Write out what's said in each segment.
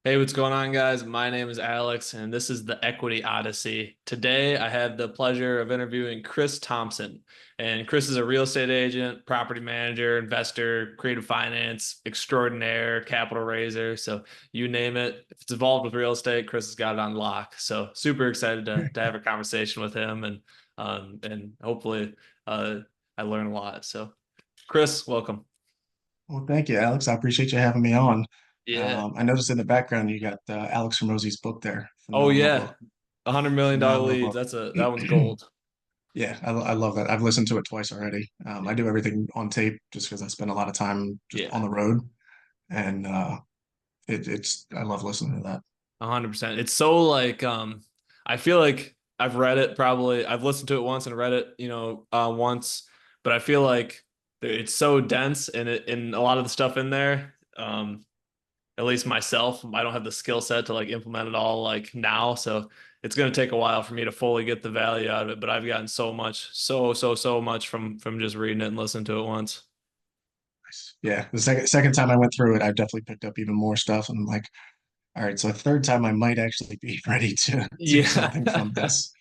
Hey, what's going on, guys? My name is Alex, and this is the Equity Odyssey. Today, I have the pleasure of interviewing Chris Thompson. And Chris is a real estate agent, property manager, investor, creative finance, extraordinaire, capital raiser. So you name it. If it's involved with real estate, Chris has got it on lock. So super excited to have a conversation with him and hopefully uh, I learn a lot. So Chris, welcome. Well, thank you, Alex. I appreciate you having me on. Yeah. I noticed in the background you got Alex Hormozzi's book there. Oh Phenomenal yeah. book. $100 million Phenomenal leads. book. That one's gold. Yeah, I love that. I've listened to it twice already. I do everything on tape just because I spend a lot of time just on Yeah, the road, and I love listening to that. 100%. It's so like I feel like I've read it probably. I've listened to it once and read it, once, but I feel like it's so dense and a lot of the stuff in there. At least myself, I don't have the skill set to like implement it all like now, so it's gonna take a while for me to fully get the value out of it. But I've gotten so much, so much from just reading it and listening to it once. Nice. Yeah, the second time I went through it, I definitely picked up even more stuff. And I'm like, all right, so a third time I might actually be ready to do Yeah. something from this.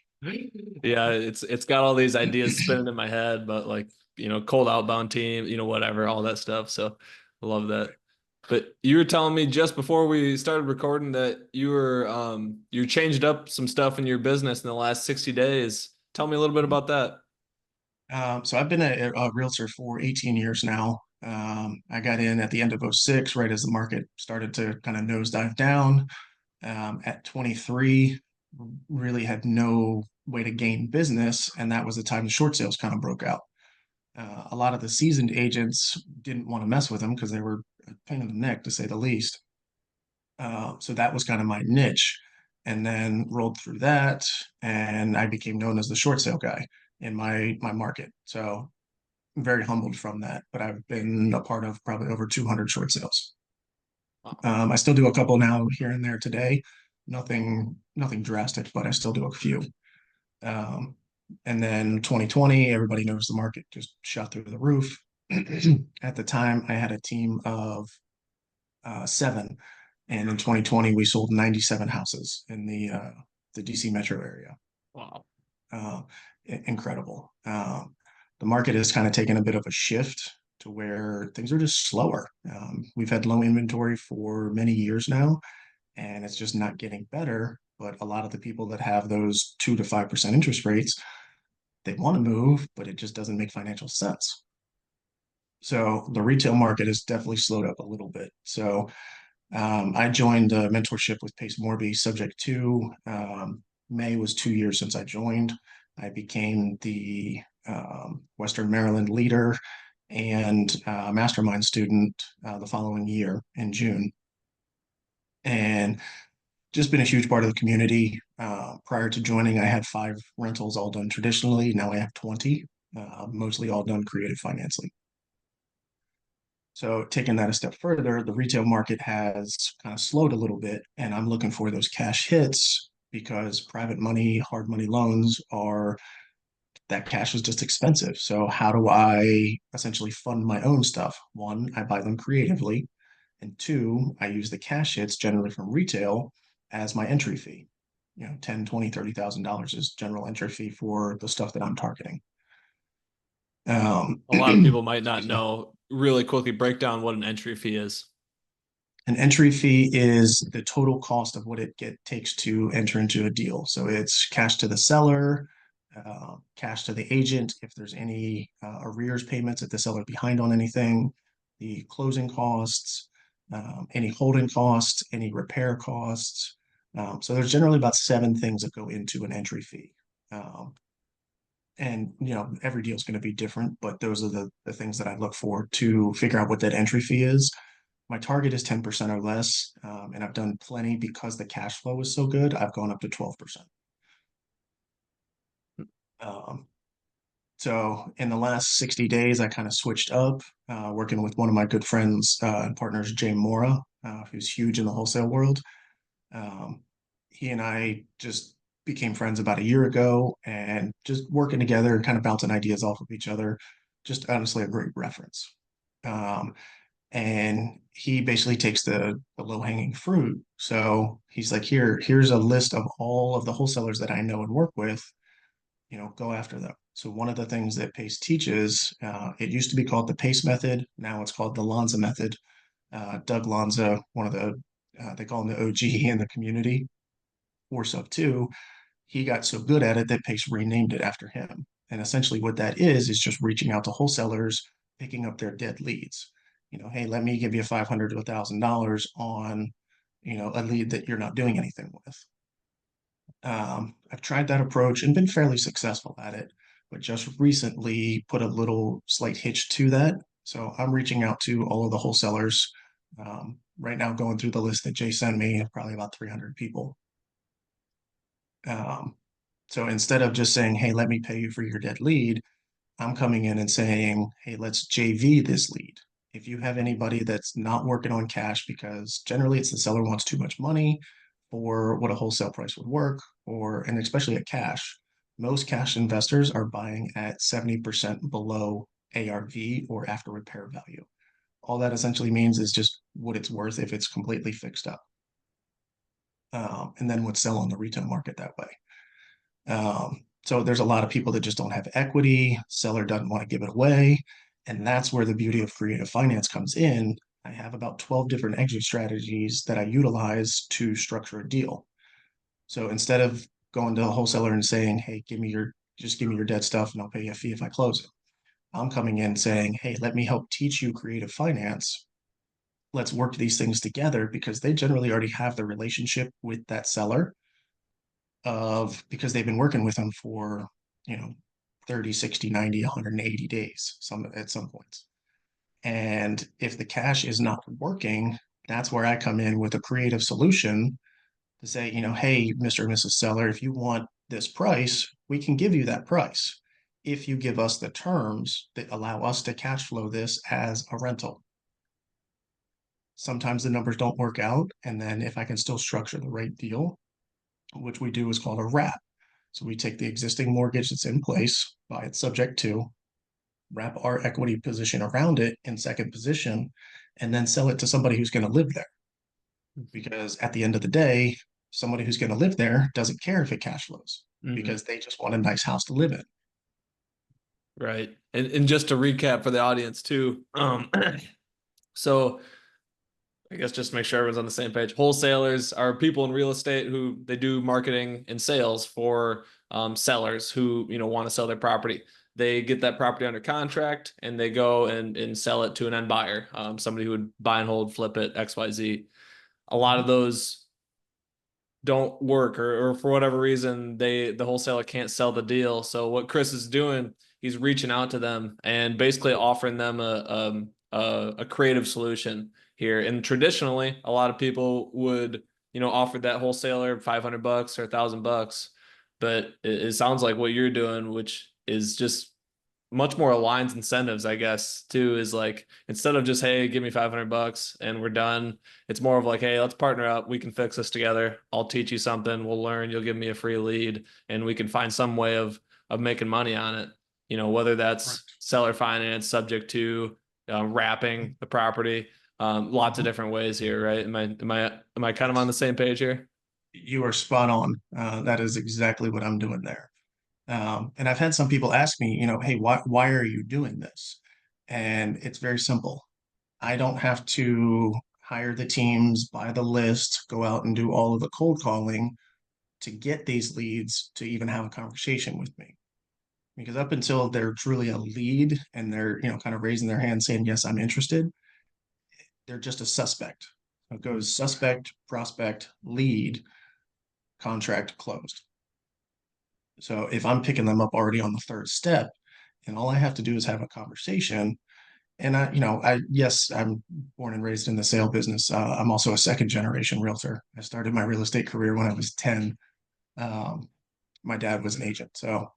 Yeah, it's got all these ideas spinning in my head, but like, cold outbound team, whatever, all that stuff. So I love that. But you were telling me just before we started recording that you changed up some stuff in your business in the last 60 days. Tell me a little bit about that. So I've been a realtor for 18 years now. I got in at the end of '06, right as the market started to kind of nosedive down. At 23, really had no way to gain business, and that was the time the short sales kind of broke out. A lot of the seasoned agents didn't want to mess with them because they were a pain in the neck, to say the least. So that was kind of my niche, and then rolled through that, and I became known as the short sale guy in my market. So I'm very humbled from that, but I've been a part of probably over 200 short sales. Wow. I still do a couple now here and there today. Nothing drastic, but I still do a few. Um, and then 2020, everybody knows the market just shot through the roof. At the time, I had a team of seven, and in 2020, we sold 97 houses in the DC metro area. Wow. Uh, Incredible. The market has kind of taken a bit of a shift to where things are just slower. We've had low inventory for many years now, and it's just not getting better. But a lot of the people that have those 2 to 5% interest rates, they want to move, but it just doesn't make financial sense. So the retail market has definitely slowed up a little bit. So I joined a mentorship with Pace Morby, subjectto. May was 2 years since I joined. I became the Western Maryland leader and mastermind student the following year in June. And just been a huge part of the community. Prior to joining, I had 5 rentals all done traditionally. Now I have 20, mostly all done creative financing. So taking that a step further, the retail market has kind of slowed a little bit, and I'm looking for those cash hits because private money, hard money loans are that cash is just expensive. So how do I essentially fund my own stuff? One, I buy them creatively, and two, I use the cash hits generally from retail as my entry fee. 10, 20, $30,000 is general entry fee for the stuff that I'm targeting. A lot of people might not Excuse me. know. Really quickly break down what an entry fee is. An entry fee is the total cost of what takes to enter into a deal. So it's cash to the seller, cash to the agent if there's any arrears payments if the seller's behind on anything, the closing costs, any holding costs, any repair costs. So there's generally about 7 things that go into an entry fee. Um, and every deal is going to be different, but those are the things that I look for to figure out what that entry fee is. My target is 10% or less, and I've done plenty because the cash flow is so good. I've gone up to 12%. Um, so in the last 60 days, I kind of switched up, working with one of my good friends and partners, Jay Mora, who's huge in the wholesale world. Um, he and I just became friends about a year ago and just working together and kind of bouncing ideas off of each other. Just honestly a great reference. Um, and he basically takes the low-hanging fruit. So he's like, here's a list of all of the wholesalers that I know and work with, go after them. So one of the things that PACE teaches, it used to be called the PACE method. Now it's called the Lanza method. Doug Lanza, one of they call him the OG in the community for subto. He got so good at it that PACE renamed it after him. And essentially what that is just reaching out to wholesalers, picking up their dead leads. Hey, let me give you $500 to $1,000 on, a lead that you're not doing anything with. I've tried that approach and been fairly successful at it, but just recently put a little slight hitch to that. So I'm reaching out to all of the wholesalers. Right now, going through the list that Jay sent me, probably about 300 people. Um, so instead of just saying, hey, let me pay you for your dead lead, I'm coming in and saying, hey, let's JV this lead. If you have anybody that's not working on cash, because generally it's the seller wants too much money for what a wholesale price would work, and especially at cash, most cash investors are buying at 70% below ARV or after repair value. All that essentially means is just what it's worth if it's completely fixed up. And then would sell on the retail market that way. So there's a lot of people that just don't have equity. Seller doesn't want to give it away. And that's where the beauty of creative finance comes in. I have about 12 different exit strategies that I utilize to structure a deal. So instead of going to a wholesaler and saying, hey, just give me your dead stuff and I'll pay you a fee if I close it. I'm coming in saying, hey, let me help teach you creative finance. Let's work these things together because they generally already have the relationship with that seller because they've been working with them for, you know, 30, 60, 90, 180 days at some points. And if the cash is not working, that's where I come in with a creative solution to say, hey, Mr. and Mrs. Seller, if you want this price, we can give you that price if you give us the terms that allow us to cash flow this as a rental. Sometimes the numbers don't work out. And then if I can still structure the right deal, which we do is called a wrap. So we take the existing mortgage that's in place, buy it subject to, wrap our equity position around it in second position, and then sell it to somebody who's going to live there. Because at the end of the day, somebody who's going to live there doesn't care if it cash flows because they just want a nice house to live in. Right. And just to recap for the audience too, so I guess just to make sure everyone's on the same page. Wholesalers are people in real estate who they do marketing and sales for sellers who want to sell their property. They get that property under contract and they go and sell it to an end buyer, somebody who would buy and hold, flip it, XYZ. A lot of those don't work or for whatever reason the wholesaler can't sell the deal. So what Chris is doing, he's reaching out to them and basically offering them a creative solution here. And traditionally, a lot of people would offer that wholesaler $500 or $1,000, but it sounds like what you're doing, which is just much more aligns incentives, I guess, too, is like instead of just, hey, give me $500 and we're done, it's more of like, hey, let's partner up. We can fix this together. I'll teach you something. We'll learn. You'll give me a free lead and we can find some way of making money on it. Whether Right. that's seller finance, subject to wrapping the property, lots of different ways here, right? Am I kind of on Yes. the same page here? You are spot on. That is exactly what I'm doing there. And I've had some people ask me, hey, why are you doing this? And it's very simple. I don't have to hire the teams, buy the list, go out and do all of the cold calling to get these leads to even have a conversation with me. Because up until they're truly a lead and they're, kind of raising their hand saying, yes, I'm interested, they're just a suspect. It goes suspect, prospect, lead, contract closed. So if I'm picking them up already on the third step, and all I have to do is have a conversation, and yes, I'm born and raised in the sale business. I'm also a second generation realtor. I started my real estate career when I was 10. Um, my dad was an agent, so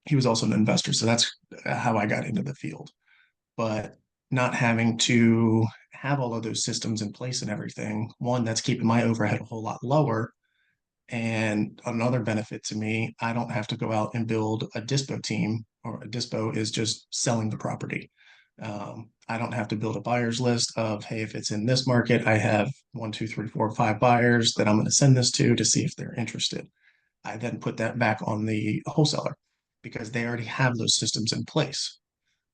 he was also an investor. So that's how I got into the field. But not having to have all of those systems in place and everything, one, that's keeping my overhead a whole lot lower. And another benefit to me, I don't have to go out and build a dispo team, or a dispo is just selling the property. I don't have to build a buyer's list of, hey, if it's in this market, I have one, two, three, four, five buyers that I'm going to send this to see if they're interested. I then put that back on the wholesaler because they already have those systems in place.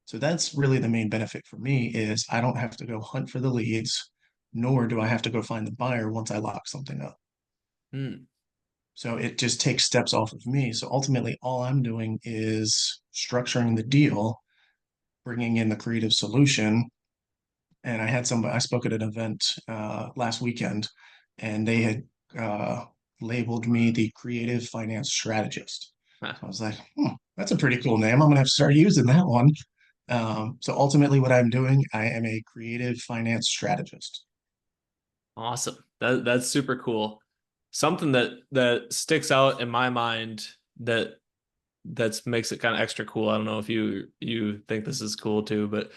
So that's really the main benefit for me is I don't have to go hunt for the leads, nor do I have to go find the buyer once I lock something up. Hmm. So it just takes steps off of me. So ultimately, all I'm doing is structuring the deal, bringing in the creative solution. And I spoke at an event last weekend, and they had uh, labeled me the creative finance strategist. Huh. So I was like, that's a pretty cool name. I'm gonna have to start using that one. So ultimately, what I'm doing, I am a creative finance strategist. Awesome. That's super cool. Something that sticks out in my mind that makes it kind of extra cool. I don't know if you think this is cool too, but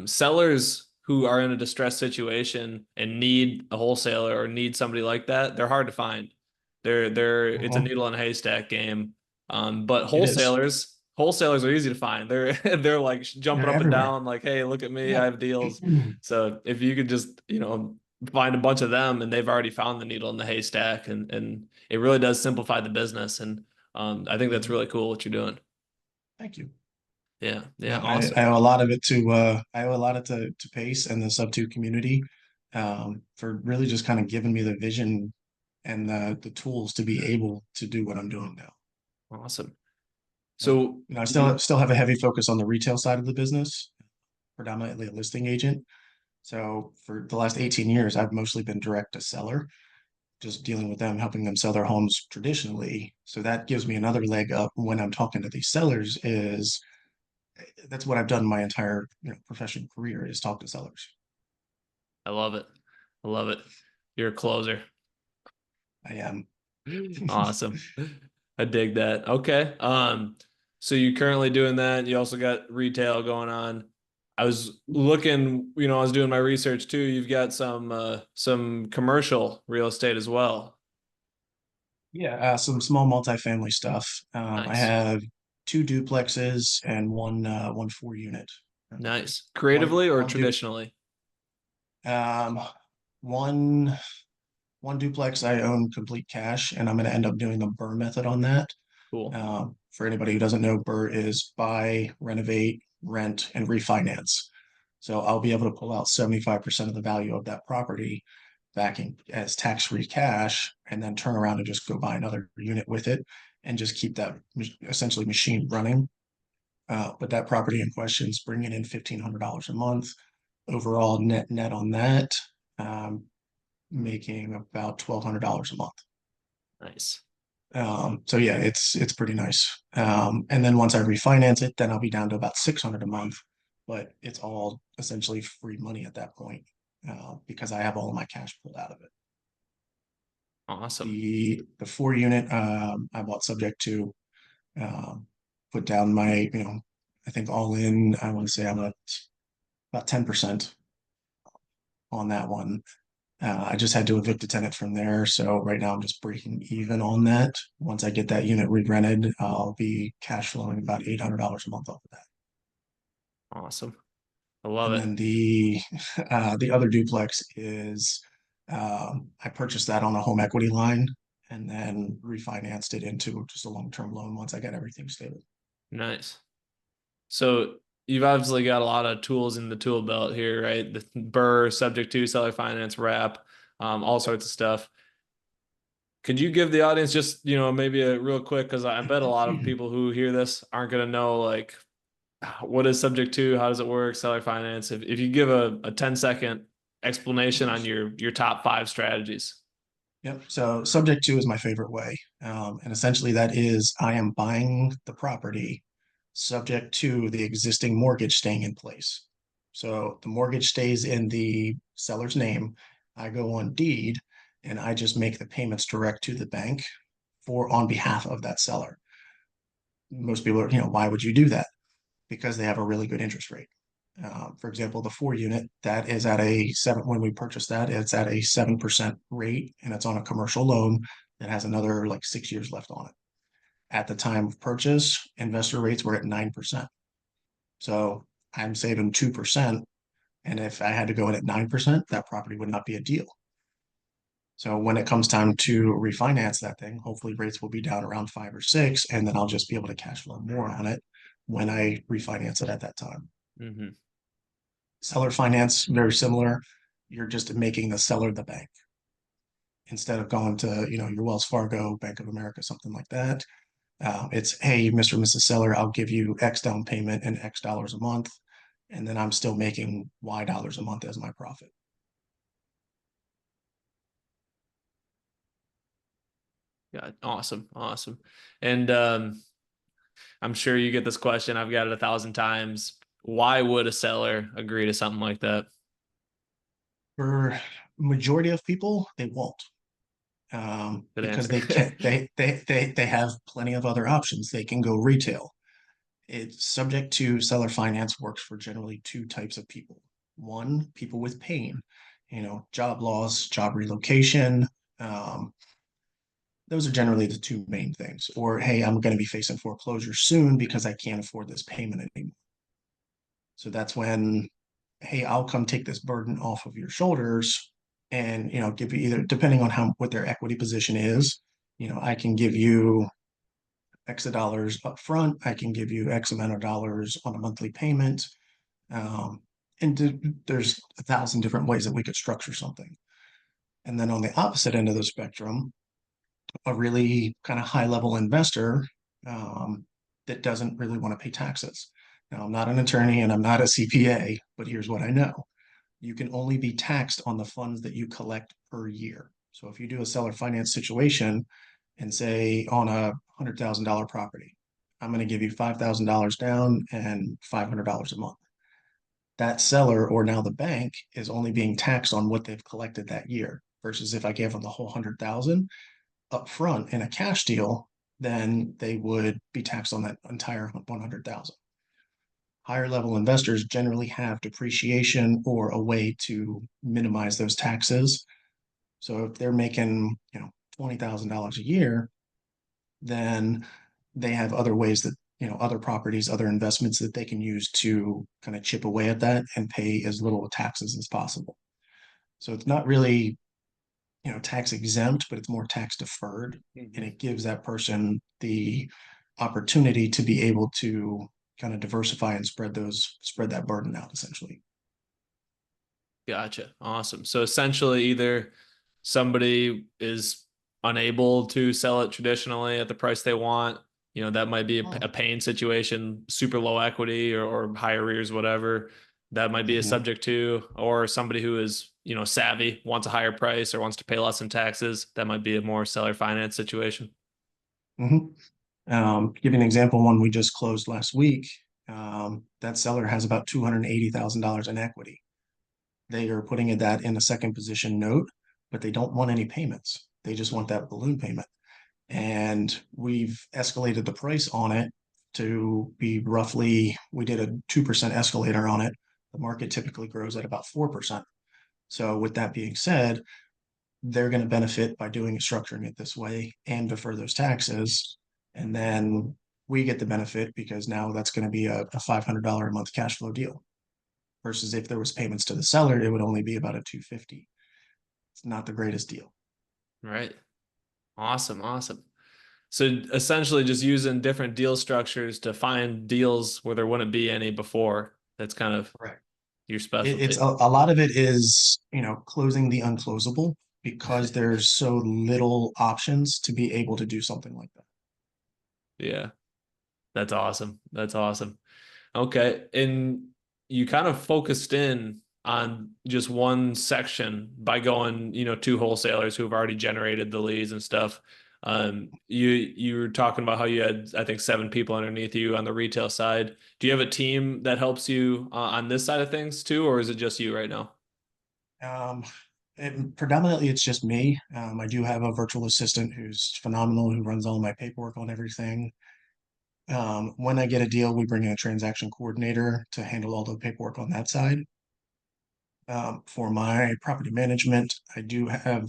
sellers who are in a distressed situation and need a wholesaler or need somebody like that, they're hard to find. They're it's a Uh-huh. needle in a haystack game. But It is. wholesalers are easy to find. They're they're like jumping They're up and everywhere. down like, hey, look at me, I Yeah. have deals. So if you could just, find a bunch of them and they've already found the needle in the haystack and it really does simplify the business. And I think that's Mhm. really cool what you're doing. Thank you. Yeah, yeah, Yeah, I awesome. owe a lot of it to I owe a lot of to Pace and the Subto community for really just kind of giving me the vision and the tools to be able to do what I'm doing now. Awesome. And So I you still have a heavy focus on the retail side of the business, predominantly a listing agent. So for the last 18 years, I've mostly been direct to seller, just dealing with them, helping them sell their homes traditionally. So that gives me another leg up when I'm talking to these sellers is that's what I've done my entire professional career is talk to sellers. I love it. I love it. You're a closer. I am. Awesome. I dig that. Okay. So you're currently doing that. You also got retail going on. I was looking, I was doing my research too. You've got some commercial real estate as well. Yeah, some small multifamily stuff. I Nice. have two duplexes and one 4 unit. Nice. One Creatively or one du traditionally? um one one duplex I own complete cash, and I'm going to end up doing the Burr method on that. Cool. For anybody who doesn't know, Burr is buy, renovate, rent, and refinance. So I'll be able to pull out 75% of the value of that property back in as tax-free cash and then turn around and just go buy another unit with it and just keep that essentially machine running. But that property in question is bringing in $1,500 a month. Overall net on that, um, making about $1,200 a month. Nice. So yeah, it's pretty nice. And then once I refinance it, then I'll be down to about 600 a month, but it's all essentially free money at that point because I have all of my cash pulled out of it. Awesome. The 4 unit I bought subject to um, put down my I think all in I want to say I'm at about 10% on that one. I just had to evict a tenant from there. So right now I'm just breaking even on that. Once I get that unit re-rented, I'll be cash flowing about $800 a month off of that. Awesome. I love And it. then the other duplex is I purchased that on a home equity line and then refinanced it into just a long-term loan once I got everything stable. Nice. So you've obviously got a lot of tools in the tool belt here, right? The Burr, subject to seller finance, wrap, all Yep. sorts of stuff. Could you give the audience just, maybe a real quick, because I bet a lot of people who hear this aren't going to know like what is subject to, how does it work, seller finance. If you give a 10-second Of explanation on course. your top five strategies. Yep. So subject to is my favorite way. And essentially that is I am buying the property subject to the existing mortgage staying in place. So the mortgage stays in the seller's name. I go on deed and I just make the payments direct to the bank for on behalf of that seller. Most people are, why would you do that? Because they have a really good interest rate. For example, the 4 unit that is at a seven. When we purchased that, it's at a 7% rate, and it's on a commercial loan that has another like 6 years left on it. At the time of purchase, investor rates were at 9%. So I'm saving 2%. And if I had to go in at 9%, that property would not be a deal. So when it comes time to refinance that thing, hopefully rates will be down around 5 or 6, and then I'll just be able to cash flow more on it when I refinance it at that time. Hmm. Seller finance, very similar. You're just making the seller the bank instead of going to, your Wells Fargo, Bank of America, something like that. It's, hey, Mr. and Mrs. Seller, I'll give you X down payment and X dollars a month, and then I'm still making Y dollars a month as my profit. Yeah, awesome, awesome. And I'm sure you get this question. I've got it 1,000 times. Why would a seller agree to something like that? For majority of people, they won't. Good Because answer. they can they have plenty of other options. They can go retail. It's subject to seller finance works for generally two types of people. One, people with pain, job loss, job relocation. Um, those are generally the two main things. Or, hey, I'm going to be facing foreclosure soon because I can't afford this payment anymore. So that's when, hey, I'll come take this burden off of your shoulders and, give you either, depending on how what their equity position is, I can give you X of dollars up front. I can give you X amount of dollars on a monthly payment. Um, and there's 1,000 different ways that we could structure something. And then on the opposite end of the spectrum, a really kind of high level investor that doesn't really want to pay taxes. Now, I'm not an attorney and I'm not a CPA, but here's what I know. You can only be taxed on the funds that you collect per year. So if you do a seller finance situation and say on a $100,000 property, I'm going to give you $5,000 down and $500 a month. That seller or now the bank is only being taxed on what they've collected that year. Versus if I gave them the whole 100,000 up front in a cash deal, then they would be taxed on that entire 100,000. Higher level investors generally have depreciation or a way to minimize those taxes. So if they're making, $20,000 a year, then they have other ways that, other properties, other investments that they can use to kind of chip away at that and pay as little taxes as possible. So it's not really, tax exempt, but it's more tax deferred. And Mhm. it gives that person the opportunity to be able to kind of diversify and spread that burden out essentially. Gotcha. Awesome. So essentially, either somebody is unable to sell it traditionally at the price they want, that might be a pain situation, super low equity or high arrears, whatever. That might be a Mm-hmm. subject to, or somebody who is, savvy, wants a higher price or wants to pay less in taxes. That might be a more seller finance situation. Mm-hmm. Give you an example, one we just closed last week. That seller has about $280,000 in equity. They are putting that in a second position note, but they don't want any payments. They just want that balloon payment. And we've escalated the price on it to be roughly, we did a 2% escalator on it. The market typically grows at about 4%. So with that being said, they're going to benefit by structuring it this way and defer those taxes. And then we get the benefit because now that's going to be a $500 a month cash flow deal versus if there was payments to the seller, it would only be about a 250. It's not the greatest deal. Right. Awesome. Awesome. So essentially just using different deal structures to find deals where there wouldn't be any before. That's kind of Correct. your It's specialty. a lot of it is, closing the unclosable because there's so little options to be able to do something like that. Yeah, that's awesome. That's awesome. Okay. And you kind of focused in on just one section by going, to wholesalers who have already generated the leads and stuff. You were talking about how you had, I think, 7 people underneath you on the retail side. Do you have a team that helps you on this side of things too, or is it just you right now? Um, Predominantly, it's just me. I do have a virtual assistant who's phenomenal, who runs all my paperwork on everything. When I get a deal, we bring in a transaction coordinator to handle all the paperwork on that side. For my property management, I do have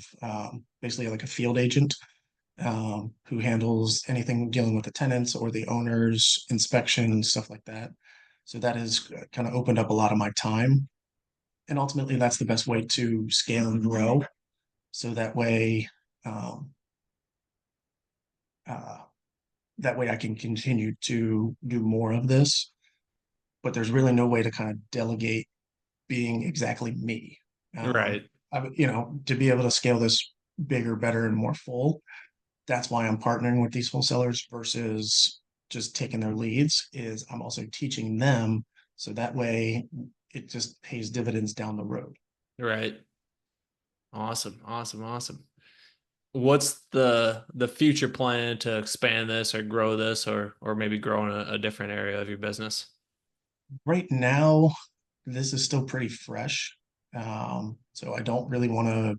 basically like a field agent who handles anything dealing with the tenants or the owners, inspection, stuff like that. So that has kind of opened up a lot of my time. And ultimately, that's the best way to scale and grow. So um, uh, that way I can continue to do more of this. But there's really no way to kind of delegate being exactly me. Right. To be able to scale this bigger, better, and more full. That's why I'm partnering with these wholesalers versus just taking their leads. Is I'm also teaching them, so that way it just pays dividends down the road. Right. Awesome. Awesome. Awesome. What's the future plan to expand this or grow this or maybe grow in a different area of your business? Right now, this is still pretty fresh. So I don't really want to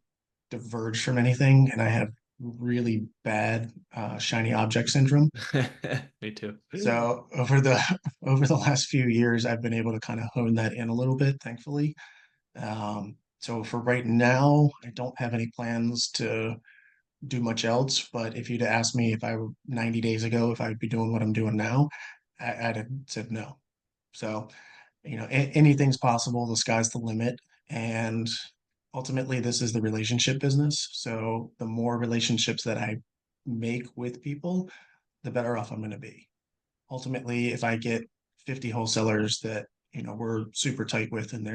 diverge from anything, and I have really bad shiny object syndrome. Me too. So over the last few years, I've been able to kind of hone that in a little bit, thankfully. So for right now, I don't have any plans to do much else. But if you'd asked me if I were 90 days ago, if I'd be doing what I'm doing now, I'd have said no. So, anything's possible. The sky's the limit. And ultimately, this is the relationship business. So the more relationships that I make with people, the better off I'm going to be. Ultimately, if I get 50 wholesalers that, we're super tight with and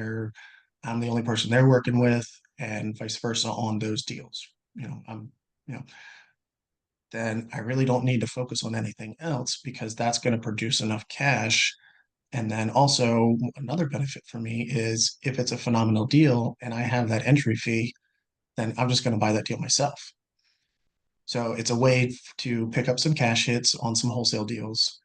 I'm the only person they're working with and vice versa on those deals, I'm, you know, then I really don't need to focus on anything else because that's going to produce enough cash. And then also another benefit for me is if it's a phenomenal deal and I have that entry fee, then I'm just going to buy that deal myself. So it's a way to pick up some cash hits on some wholesale deals,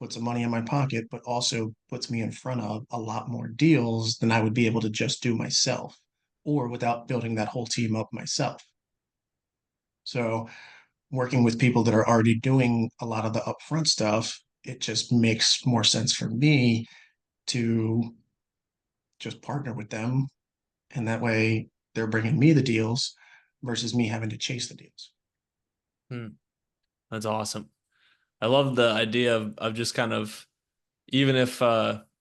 put some money in my pocket, but also puts me in front of a lot more deals than I would be able to just do myself or without building that whole team up myself. So working with people that are already doing a lot of the upfront stuff, it just makes more sense for me to just partner with them. And that way they're bringing me the deals versus me having to chase the deals. Hmm, that's awesome. I love the idea of just kind of even if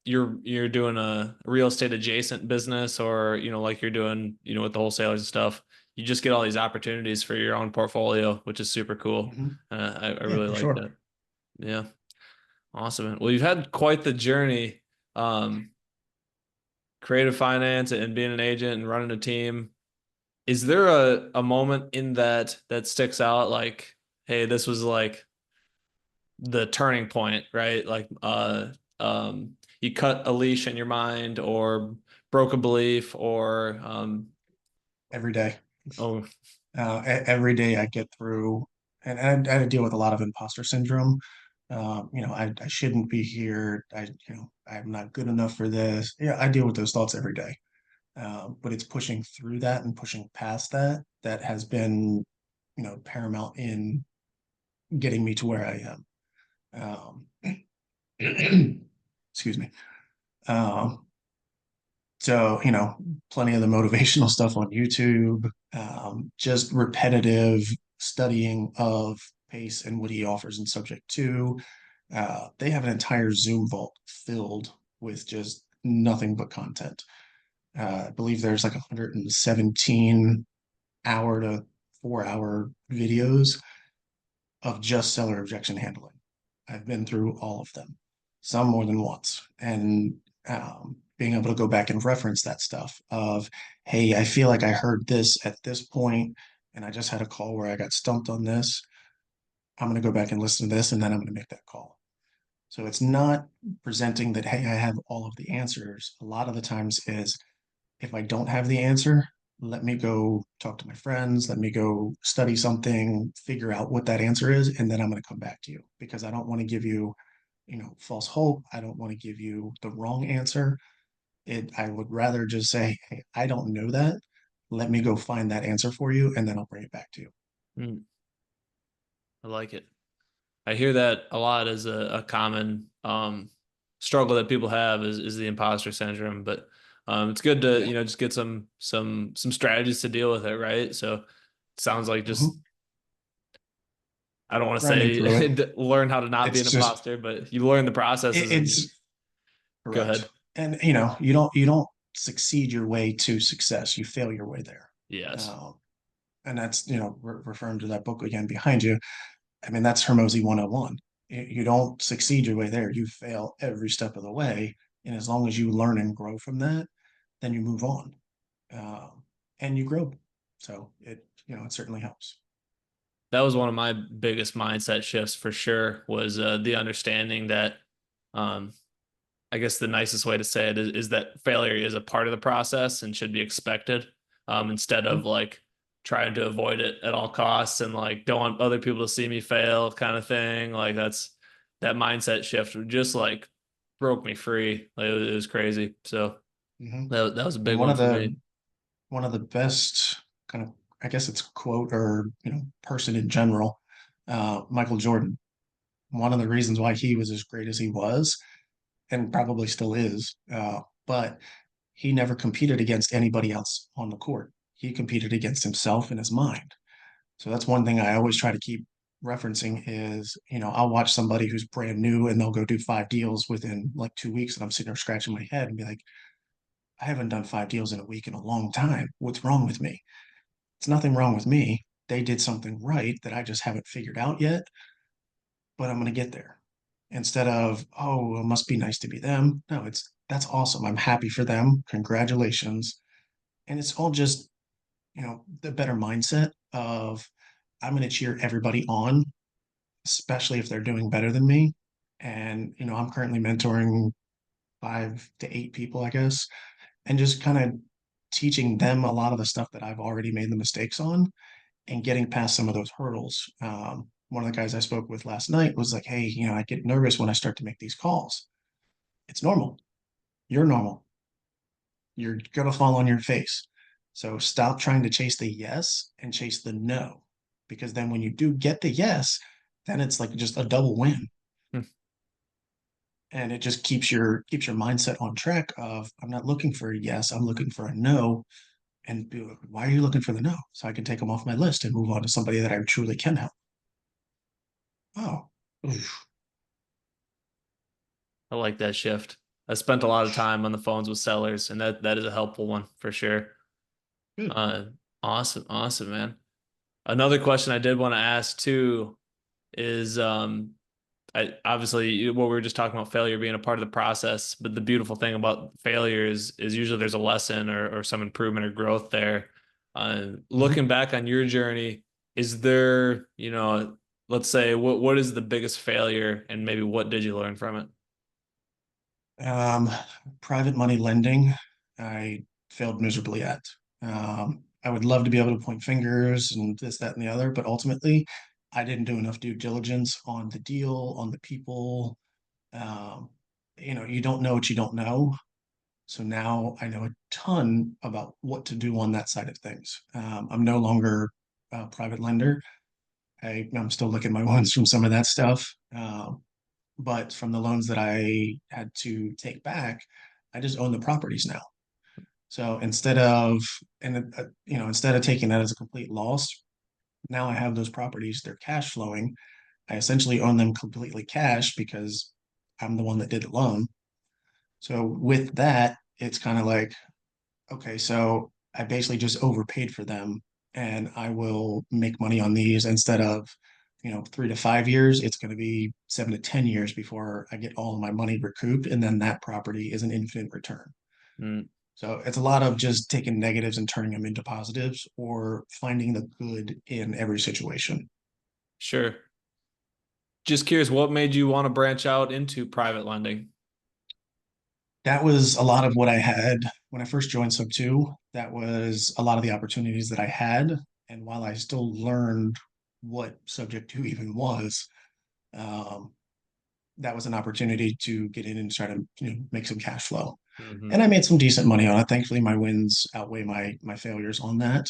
you're doing a real estate adjacent business or like you're doing with the wholesalers and stuff, you just get all these opportunities for your own portfolio, which is super cool. Mm-hmm. I Yeah, really for like sure. that. Yeah, awesome. Well, you've had quite the journey, um, creative finance and being an agent and running a team. Is there a moment in that sticks out like, hey, this was like the turning point, right? Like you cut a leash in your mind or broke a belief or Every day. oh Every day I get through, and I deal with a lot of imposter syndrome. I shouldn't be here. I'm not good enough for this. Yeah, I deal with those thoughts every day. But it's pushing through that and pushing past that that has been, paramount in getting me to where I am. Excuse me. Um, so, plenty of the motivational stuff on YouTube, just repetitive studying of Pace and what he offers in subjectto. They have an entire Zoom vault filled with just nothing but content. I believe there's like 117 hour to 4 hour videos of just seller objection handling. I've been through all of them, some more than once. And being able to go back and reference that stuff of, hey, I feel like I heard this at this point, and I just had a call where I got stumped on this. I'm going to go back and listen to this, and then I'm going to make that call. So it's not presenting that, hey, I have all of the answers. A lot of the times is if I don't have the answer, let me go talk to my friends, let me go study something, figure out what that answer is, and then I'm going to come back to you because I don't want to give you, false hope. I don't want to give you the wrong answer. I would rather just say, hey, I don't know that. Let me go find that answer for you, and then I'll bring it back to you. hmm, I like it. I hear that a lot as a common struggle that people have is the imposter syndrome, but it's good to Yeah. just get some strategies to deal with it, right? So it sounds like just Mhm. I don't want to Grinding through it. say learn how to not be an It's just, imposter, but you learn the processes and it's Go Correct. ahead. And you don't succeed your way to success. You fail your way there. Yes. Um, and that's referring to that book again behind you. I mean, that's Hermosi 101. You don't succeed your way there. You fail every step of the way. And as long as you learn and grow from that, then you move on, and you grow. So it certainly helps. That was one of my biggest mindset shifts for sure was the understanding that um, I guess the nicest way to say it is that failure is a part of the process and should be expected, instead of like trying to avoid it at all costs and like don't want other people to see me fail kind of thing. Like that mindset shift just like broke me free. Like it was crazy. So Mm-hmm. that was a And big one for me. one of the best kind of, I guess it's quote or person in general, Michael Jordan. One of the reasons why he was as great as he was, and probably still is, but he never competed against anybody else on the court. He competed against himself in his mind. So that's one thing I always try to keep referencing is, I'll watch somebody who's brand new and they'll go do 5 deals within like 2 weeks, and I'm sitting there scratching my head and be like, I haven't done 5 deals in a week in a long time. What's wrong with me? It's nothing wrong with me. They did something right that I just haven't figured out yet, but I'm going to get there. Instead of, oh, it must be nice to be them. No, that's awesome. I'm happy for them. Congratulations. And it's all just, the better mindset of I'm going to cheer everybody on, especially if they're doing better than me. And, I'm currently mentoring 5 to 8 people, I guess, and just kind of teaching them a lot of the stuff that I've already made the mistakes on and getting past some of those hurdles. One of the guys I spoke with last night was like, hey, I get nervous when I start to make these calls. It's normal. You're normal. You're going to fall on your face. So stop trying to chase the yes and chase the no. Because then when you do get the yes, then it's like just a double win. Hmm. And it just keeps your mindset on track of I'm not looking for a yes, I'm looking for a no. And be like, why are you looking for the no? So I can take them off my list and move on to somebody that I truly can help. Oh, oof, I like that shift. I spent a lot of time on the phones with sellers, and that is a helpful one for sure. good. Uh, awesome, awesome, man. Another question I did want to ask too is I obviously what we were just talking about failure being a part of the process, but the beautiful thing about failure is usually there's a lesson or some improvement or growth there. Looking Mhm. back on your journey, is there, let's say what is the biggest failure and maybe what did you learn from it? Um, Private money lending, I failed miserably at. I would love to be able to point fingers and this, that, and the other, but ultimately, I didn't do enough due diligence on the deal, on the people. Um, you don't know what you don't know. So now I know a ton about what to do on that side of things. I'm no longer a private lender. I'm still licking my wounds from some of that stuff. But from the loans that I had to take back, I just own the properties now. So instead of taking that as a complete loss, now I have those properties, they're cash flowing. I essentially own them completely cash because I'm the one that did the loan. So with that, it's kind of like, okay, so I basically just overpaid for them and I will make money on these instead of, 3 to 5 years, it's going to be 7 to 10 years before I get all of my money recouped. And then that property is an infinite return. Mm, So it's a lot of just taking negatives and turning them into positives or finding the good in every situation. sure. Just curious, what made you want to branch out into private lending? That was a lot of what I had when I first joined Subto. That was a lot of the opportunities that I had. And while I still learned what subjectto even was, um, that was an opportunity to get in and try to make some cash flow. Hmm. And I made some decent money on it. Thankfully, my wins outweigh my failures on that.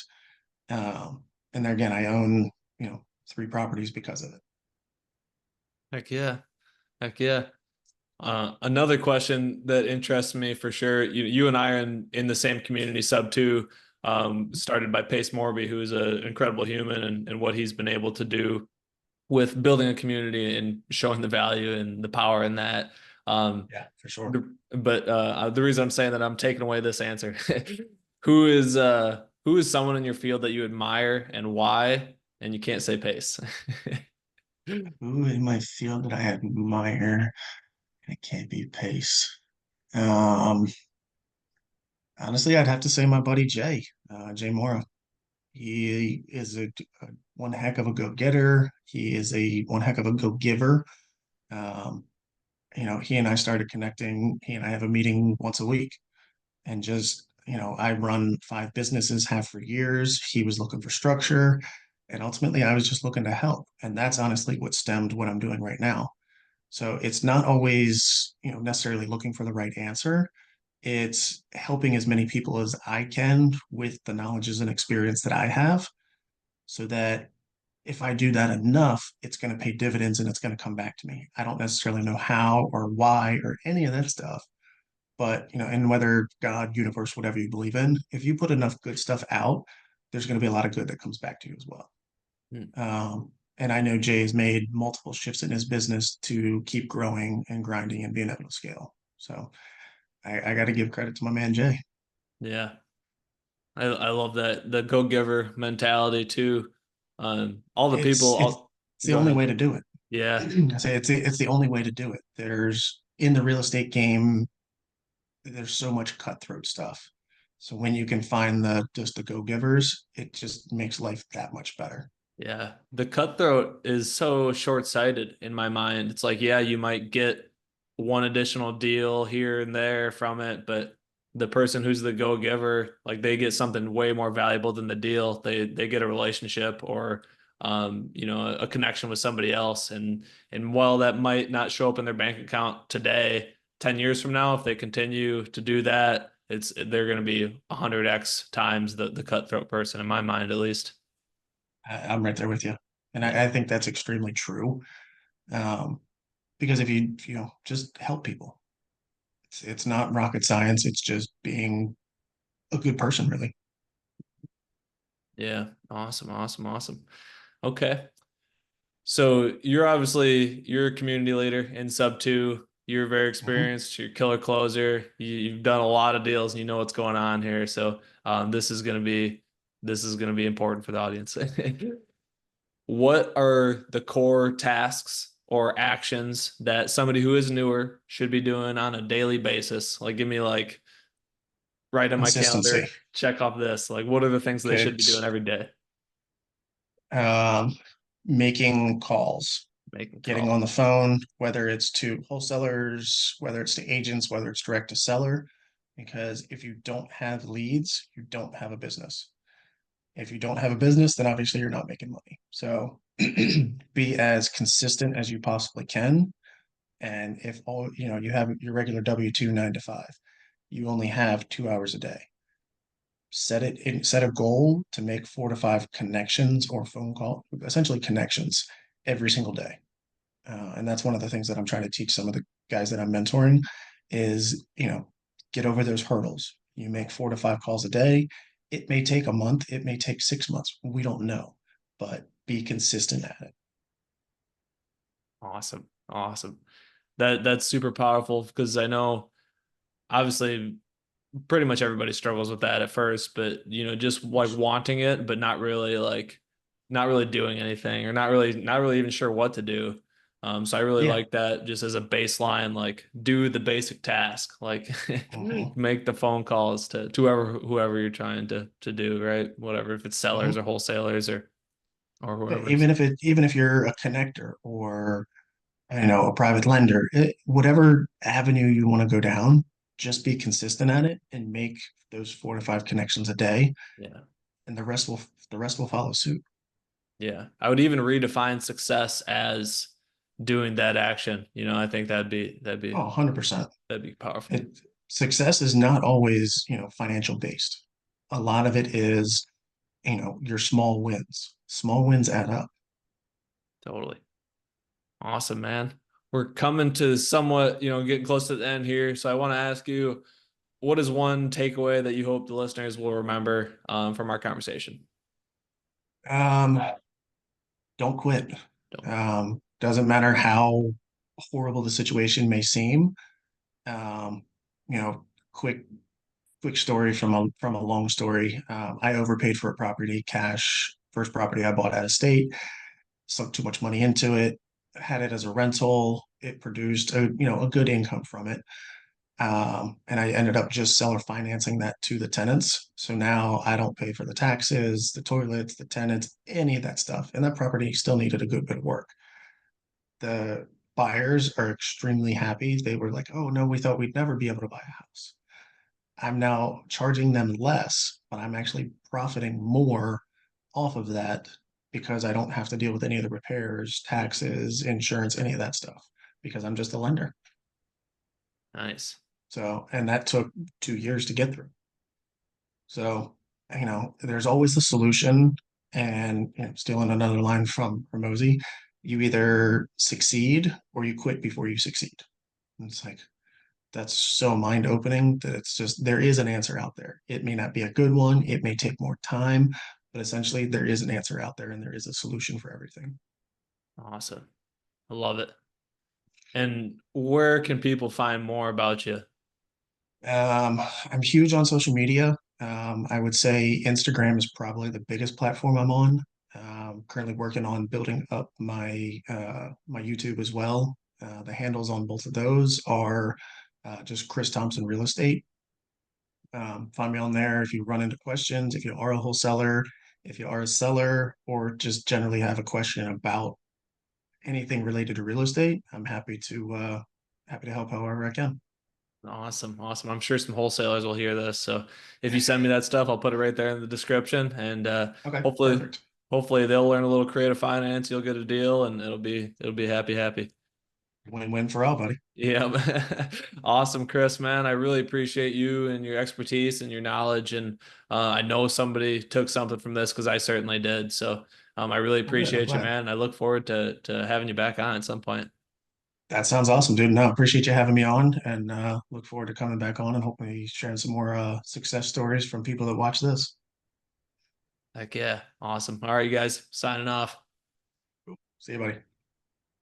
And there again, I own 3 properties because of it. Heck yeah. Heck yeah. Another question that interests me for sure. You and I are in the same community, sub two, started by Pace Morby, who is an incredible human and what he's been able to do with building a community and showing the value and the power in that. Yeah, for sure. But the reason I'm saying that I'm taking away this answer, who is someone in your field that you admire and why? And you can't say pace. Who in my field that I admire? It can't be Pace. Um, Honestly, I'd have to say my buddy Jay, Jay Mora. He is a one heck of a go-getter. He is a one heck of a go-giver. Um, he and I started connecting. He and I have a meeting once a week, and just I run 5 businesses, have for years. He was looking for structure, and ultimately, I was just looking to help. And that's honestly what stemmed what I'm doing right now. So it's not always necessarily looking for the right answer. It's helping as many people as I can with the knowledges and experience that I have, so that if I do that enough, it's going to pay dividends and it's going to come back to me. I don't necessarily know how or why or any of that stuff, but and whether God, universe, whatever you believe in, if you put enough good stuff out, there's going to be a lot of good that comes back to you as well. Hmm. And I know Jay has made multiple shifts in his business to keep growing and grinding and being able to scale. So I got to give credit to my man Jay. Yeah, I love that the go-giver mentality too. All the people, It's all the go only ahead. way to do it. Yeah, I say it's the only way to do it. There's in the real estate game, there's so much cutthroat stuff. So when you can find the go givers, it just makes life that much better. yeah. The cutthroat is so short-sighted in my mind. It's like, yeah, you might get one additional deal here and there from it, but the person who's the go-giver, like they get something way more valuable than the deal. They get a relationship or a connection with somebody else. And while that might not show up in their bank account today, 10 years from now, if they continue to do that, they're going to be 100x times the cutthroat person in my mind, at least. I'm right there with you, and Yeah. I think that's extremely true. Um, because if you just help people, it's not rocket science. It's just being a good person, really. Yeah. Awesome. Awesome. Awesome. Okay. So you're a community leader in sub 2. You're very Mhm. experienced. You're a killer closer. You've done a lot of deals and you know what's going on here. So this is gonna be important for the audience. What are the core tasks or actions that somebody who is newer should be doing on a daily basis? Like give me like write on my Consistency. calendar, check off this. Like what are the things they Okay, should be doing every day? um, making calls, Making getting on calls. the phone, whether it's to wholesalers, whether it's to agents, whether it's direct to seller. Because if you don't have leads, you don't have a business. If you don't have a business, then obviously you're not making money. So be as consistent as you possibly can. And if all you have your regular W-2 9 to 5, you only have 2 hours a day. Set a goal to make 4 to 5 connections or phone call, essentially connections every single day. And that's one of the things that I'm trying to teach some of the guys that I'm mentoring is, get over those hurdles. You make 4 to 5 calls a day. It may take a month, it may take 6 months. We don't know, but be consistent at it. Awesome. Awesome. That's super powerful because I know obviously pretty much everybody struggles with that at first, but just like wanting it, but not really doing anything or not really even sure what to do. So I really Yeah. like that just as a baseline, like do the basic task, like Hmm. make the phone calls to whoever you're trying to do, right? Whatever, if it's sellers or Hmm. wholesalers or whoever. Even if you're a connector or a private lender, whatever avenue you want to go down, just be consistent at it and make those 4 to 5 connections a day, Yeah. and the rest will follow suit. Yeah. I would even redefine success as doing that action. I think Oh, 100%. that'd be powerful. It, Success is not always, financial based. A lot of it is, your small wins. Small wins add up. Totally. Awesome, man. We're coming to somewhat, getting close to the end here. So I want to ask you, what is one takeaway that you hope the listeners will remember from our conversation? Um, don't quit. Don't. Doesn't matter how. horrible the situation may seem, um, you know, quick story from a long story. I overpaid for a property, cash, first property I bought out of state, sunk too much money into it, had it as a rental. It produced a good income from it. And I ended up just seller financing that to the tenants. So now I don't pay for the taxes, the toilets, the tenants, any of that stuff. And that property still needed a good bit of work. The buyers are extremely happy. They were like, oh no, we thought we'd never be able to buy a house. I'm now charging them less, but I'm actually profiting more off of that because I don't have to deal with any of the repairs, taxes, insurance, any of that stuff because I'm just a lender. Nice. So, and that took 2 years to get through. So, there's always the solution. And stealing another line from Mosey, you either succeed or you quit before you succeed. And it's like, that's so mind opening that it's just there is an answer out there. It may not be a good one, it may take more time, but essentially there is an answer out there and there is a solution for everything. Awesome. I love it. And where can people find more about you? I'm huge on social media. I would say Instagram is probably the biggest platform I'm on. Currently working on building up my YouTube as well. The handles on both of those are just Chris Thompson Real Estate. Find me on there if you run into questions, if you are a wholesaler, if you are a seller, or just generally have a question about anything related to real estate. I'm happy to help however I can. Awesome. Awesome. I'm sure some wholesalers will hear this. So if you send me that stuff, I'll put it right there in the description. And Okay, hopefully, perfect. hopefully they'll learn a little creative finance. You'll get a deal and it'll be happy, happy. Win-win for all, buddy. Yeah. Awesome, Chris, man. I really appreciate you and your expertise and your knowledge. And I know somebody took something from this because I certainly did. So I really Well, good. I'm appreciate you, glad. man. I look forward to having you back on at some point. That sounds awesome, dude. No, appreciate you having me on and look forward to coming back on and hopefully sharing some more success stories from people that watch this. Heck yeah. Awesome. All right, you guys, signing off. See you, buddy.